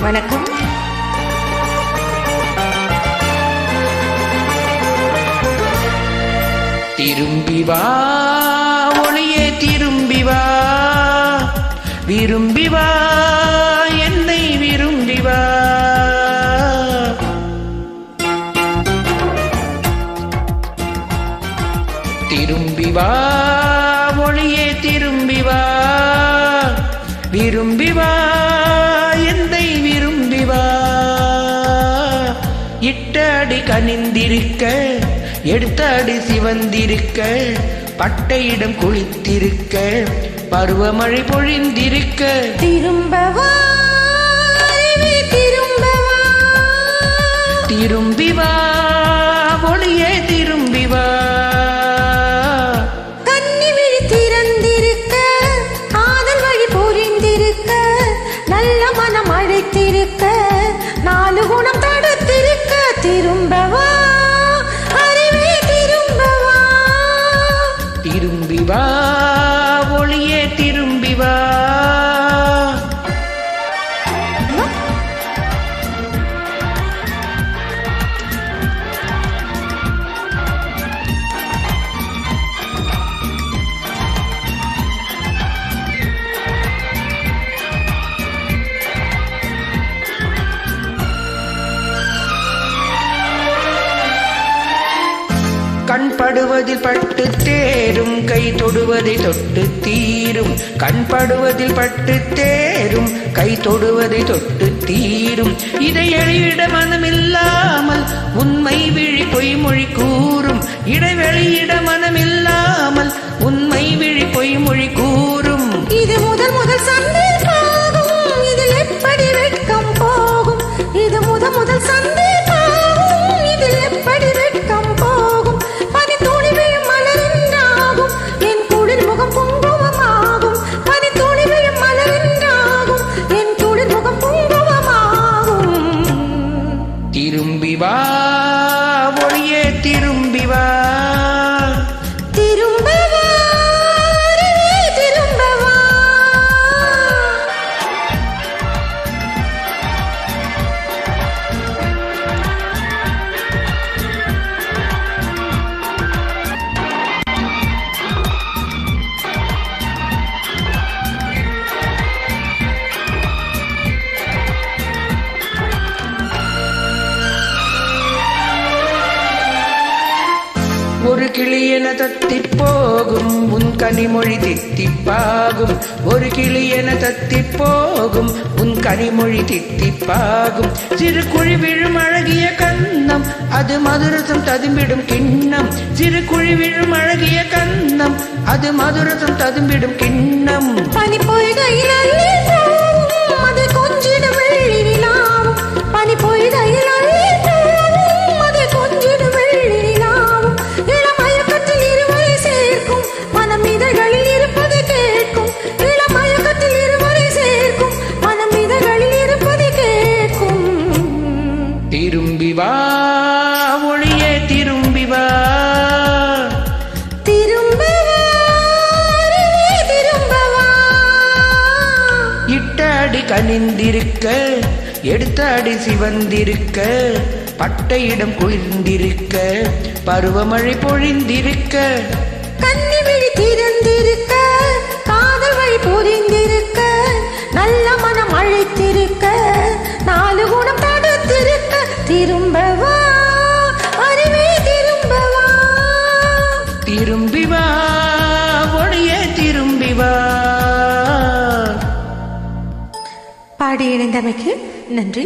வணக்கம். திரும்பி வா ஒளியே, திரும்பி வா, விரும்பி வா, என்னை விரும்பி வா. திரும்பி வா ஒளியே, திரும்பி வா, விரும்பி வா, என்னை விரும்பி வா. இட்ட அடி கனிந்திருக்க, எடுத்த அடி சிவந்திருக்க, பட்டையிடம் குளித்திருக்க, பருவமழை பொழிந்திருக்க. திரும்பவா திரும்பவா, திரும்பி வா ஒளியே, திரும்பி வா. கன்னி விழி திறந்திருக்க, காதல் வழி பொழிந்திருக்க, நல்ல மனம் அழைத்திருக்க, நாலு குணம் தடுத்திருக்க. திரும்பவா திரும்பி வா ஒளியே, திரும்பி வா. கண் படுவதில் பட்டு தேரும், கை தொடுவதை தொட்டு தீரும். கண் படுவதில் பட்டு தேரும், கை தொடுவதை தொட்டு தீரும். இதை எளியிட மனமில்லாமல் உண்மை விழி பொய்மொழி கூறும். இடைவெளியிட மனமில்லாமல் உண்மை விழி பொய்மொழி கூறும். இது முதல் முதல் சண்டை போகும், இதில் எப்படி வெட்கம் போகும். இது முதல் சண்டை போகும், இதில் எப்படி வெட்கம் போகும். பனி துளி விழும் மலரென்றாகும், என் குளிர் முகம் குங்குமமாகும். பனி துளி விழும் மலரென்றாகும், என் குளிர் முகம் குங்குமமாகும். திரும்பி வா ஒளியே, திரும்பி வா. ஒரு கிளி என தத்தி போகும், உன் கனிமொழி தித்திப்பாகும். ஒரு கிளி என தத்தி போகும், உன் கனிமொழி தித்திப்பாகும். சிறு குழி விழும் அழகிய கண்ணம், அது மதுரசம் ததும்பிடும் கிண்ணம். சிறு குழி விழும் அழகிய கண்ணம், அது மதுரசம் ததும்பிடும் கிண்ணம். பனி பொய்கையில் அள்ளி போகும், அது கொஞ்சிடும் வெள்ளி நிலாவும். பனி பொய்கையில் அள்ளி போகும், அது கொஞ்சிடும் வெள்ளி நிலாவும். இளமயக்கத்தில் இருவரை சேர்க்கும், மனம் இதழ்களில் இருப்பது கேட்கும். இளமயக்கத்தில் இருவரை சேர்க்கும், மனம் இதழ்களில் இருப்பது கேட்கும். திரும்பி வா ஒளியே, திரும்பி வா. இட்ட அடி கனிந்திருக்க, எடுத்த அடி சிவந்திருக்க, பட்டையிடம் குளிர்ந்திருக்க, பருவமழை பொழிந்திருக்க. கன்னி விழி திறந்திருக்க, காதல் வழி பொழிந்திருக்க, நல்ல மனம் அழைத்திருக்க, நாலு குணம் தடுத்திருக்க. திரும்பவா அறிவே, திரும்பவா. திரும்பி வா ஒளியே, திரும்பி வா. பாடி இணைந்தமைக்கு நன்றி.